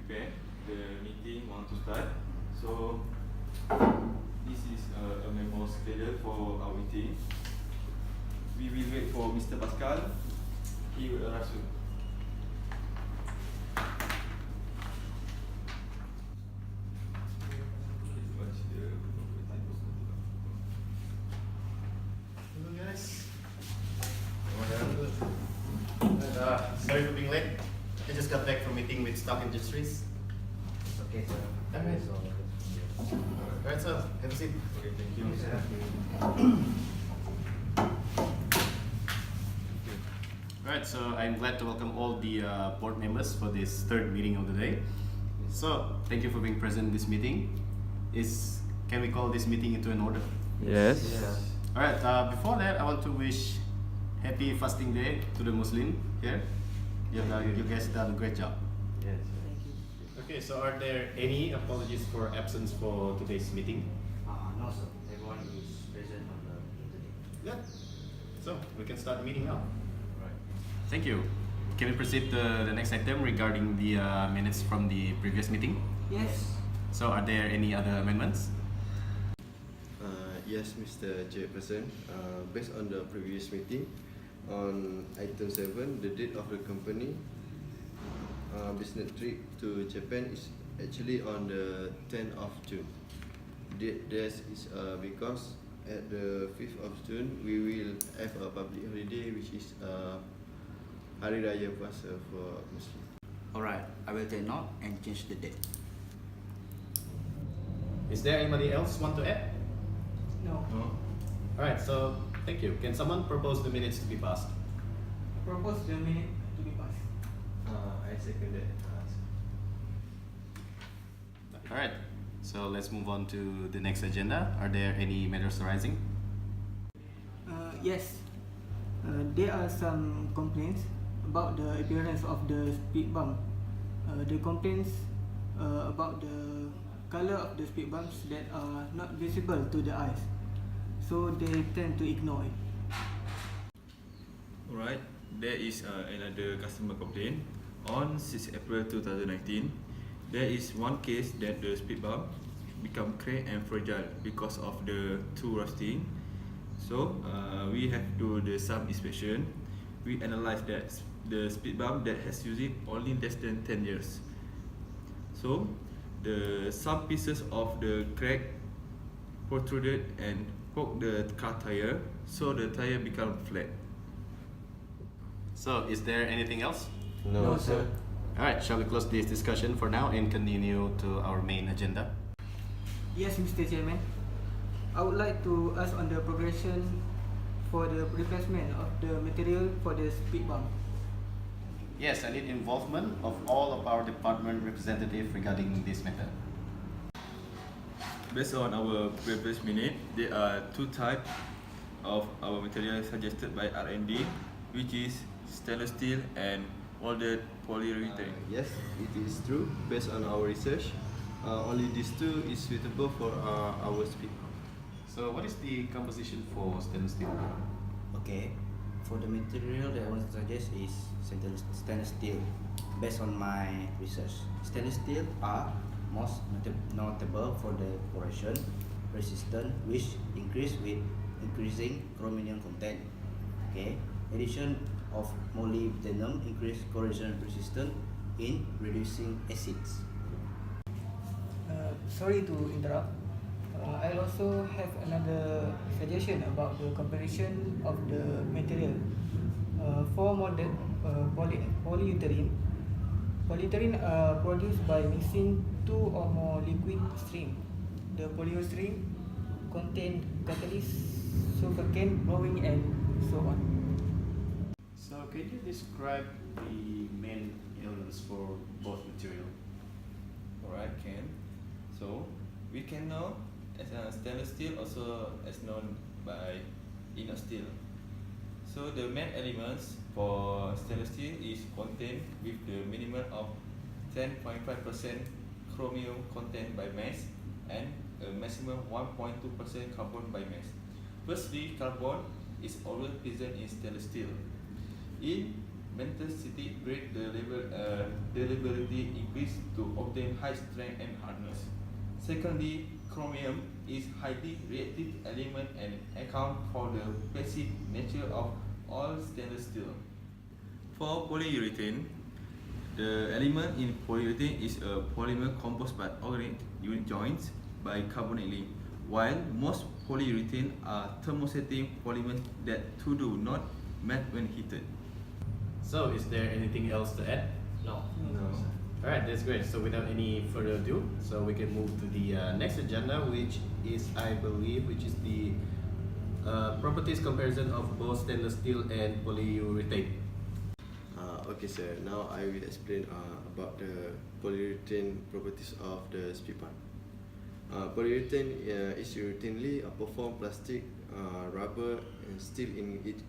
prepare. The meeting want to start. So this is a memo schedule for our meeting. We will wait for Mr. Pascal. He will arrive soon. Hello guys. Sorry for being late. I just got back from meeting with stock industries. Okay, sir. Alright. So, Alright, sir. Have a seat. Okay, thank you. Alright, so I'm glad to welcome all the board members for this third meeting of the day. So, thank you for being present in this meeting. Can we call this meeting into an order? Yes. Alright, before that, I want to wish happy fasting day to the Muslim here. You guys done a great job. yes. Okay, so are there any apologies for absence for today's meeting? No, sir. Everyone is present on the internet. Good. So, we can start the meeting now. Right. Thank you. Can we proceed to the next item regarding the minutes from the previous meeting? Yes. So, are there any other amendments? Yes, Mr. Chairperson. Based on the previous meeting, on item 7, the date of the company business trip to Japan is actually on the 10th of June. This is because at the 5th of June we will have a public holiday, which is Hari Raya Puasa for Muslim. Alright, I will take note and change the date. Is there anybody else want to add? No. No. Alright, so thank you. Can someone propose the minutes to be passed? Propose the minute to be passed. I second that. Alright, so let's move on to the next agenda. Are there any matters arising? Yes, there are some complaints about the appearance of the speed bump. The complaints about the color of the speed bumps that are not visible to the eyes, so they tend to ignore it. Alright, there is another customer complaint. On 6 April 2019, there is one case that the speed bump become cracked and fragile because of the tool rusting. So we have to do some inspection. We analyze that the speed bump that has used it only less than 10 years. So some pieces of the crack protruded and poked the car tire, so the tire become flat. So, is there anything else? No, sir. Alright, shall we close this discussion for now and continue to our main agenda? Yes, Mr. Chairman. I would like to ask on the progression for the replacement of the material for the speed bump. Yes, I need involvement of all of our department representatives regarding this matter. Based on our previous minute, there are two types of our material suggested by R&D, which is stainless steel and molded polyurethane. Yes, it is true. Based on our research, only these two is suitable for our speed. So, what is the composition for stainless steel? Okay. For the material that I want to suggest is stainless steel. Based on my research, stainless steel are most notable for the corrosion resistance, which increase with increasing chromium content. Okay. Addition of molybdenum increase corrosion resistance in reducing acids. Sorry to interrupt. I also have another suggestion about the comparison of the material. For molded polyurethane, polyurethane are produced by mixing two or more liquid streams. The polyurethane contain catalyst, surfactant, bromine, and so on. So, can you describe the main elements for both material? Alright, can. So we can know as stainless steel, also as known by inox steel. So the main elements for stainless steel is contained with the minimum of 10.5% chromium content by mass and a maximum 1.2% carbon by mass. Firstly, carbon is always present in stainless steel. In Metalcity grade deliverability increased to obtain high strength and hardness. Secondly, chromium is highly reactive element and account for the passive nature of all stainless steel. For polyurethane, the element in polyurethane is a polymer composed by organic unit joints bicarbonately, while most polyurethane are thermosetting polymers that too do not melt when heated. So, is there anything else to add? No. Alright, that's great. So, without any further ado, so we can move to the next agenda, which is, I believe, the properties comparison of both stainless steel and polyurethane. Okay, sir. Now I will explain about the polyurethane properties of the speed pump. Polyurethane is routinely perform plastic, rubber, and steel in its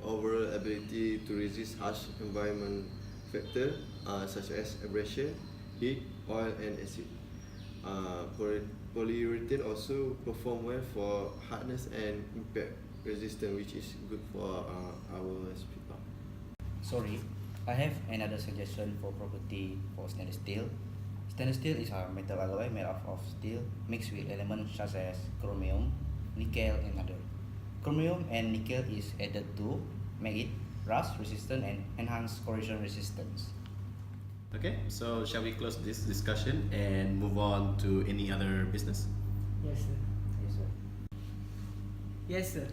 overall ability to resist harsh environment factors such as abrasion, heat, oil, and acid. Polyurethane also perform well for hardness and impact resistance, which is good for our speed pump. Sorry, I have another suggestion for property for stainless steel. Stainless steel is a metal alloy made up of steel mixed with elements such as chromium, nickel, and other. Chromium and nickel is added to make it rust resistant and enhance corrosion resistance. Okay, so shall we close this discussion and move on to any other business? Yes, sir. Yes, sir. Yes, sir.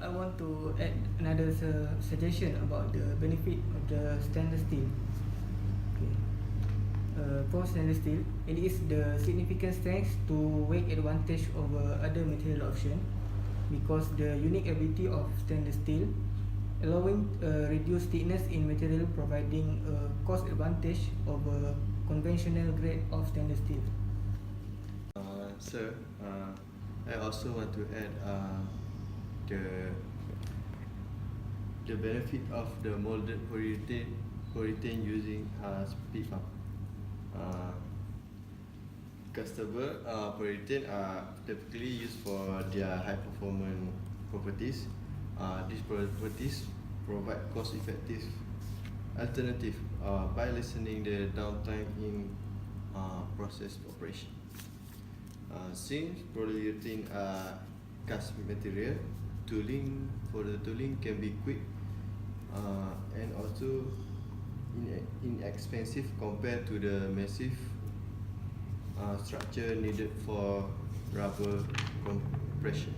I want to add another suggestion about the benefit of the stainless steel. Okay. For stainless steel, it is the significant strength to weight advantage over other material option because the unique ability of stainless steel allowing reduced thickness in material providing a cost advantage over conventional grade of stainless steel. Sir, I also want to add the benefit of the molded polyurethane using speed pump. Customer polyurethane are typically used for their high performance properties. These properties provide cost-effective alternative by lessening the downtime in process operation. Since polyurethane are cast material, tooling can be quick and also inexpensive compared to the massive structure needed for rubber compression.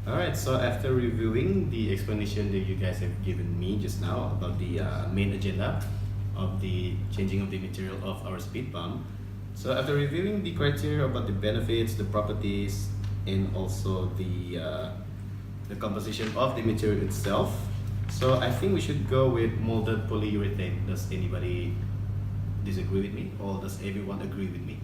Alright, so after reviewing the explanation that you guys have given me just now about the main agenda of the changing of the material of our speed pump, so after reviewing the criteria about the benefits, the properties, and also the composition of the material itself, so I think we should go with molded polyurethane. Does anybody disagree with me, or does everyone agree with me?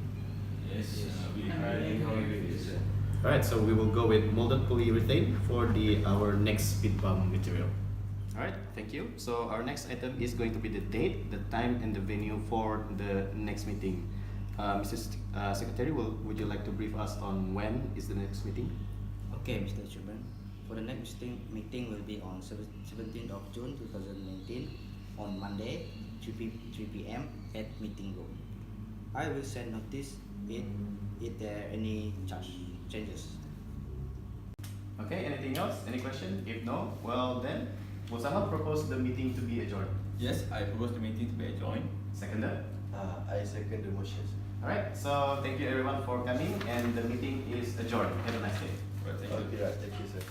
Yes, we agree with you, sir. Alright, so we will go with molded polyurethane for our next speed pump material. Alright, thank you. So our next item is going to be the date, the time, and the venue for the next meeting. Mrs. Secretary, would you like to brief us on when is the next meeting? Okay, Mr. Chairman. For the next meeting will be on 17th of June 2019 on Monday, 3 p.m. at meeting room. I will send notice if there are any changes. Okay, anything else? Any question? If no, well then, will someone propose the meeting to be adjourned? Yes, I propose the meeting to be adjourned. Seconded? I second the motion. Alright, so thank you everyone for coming and the meeting is adjourned. Have a nice day. Well, thank you. Okay, right. Thank you, sir.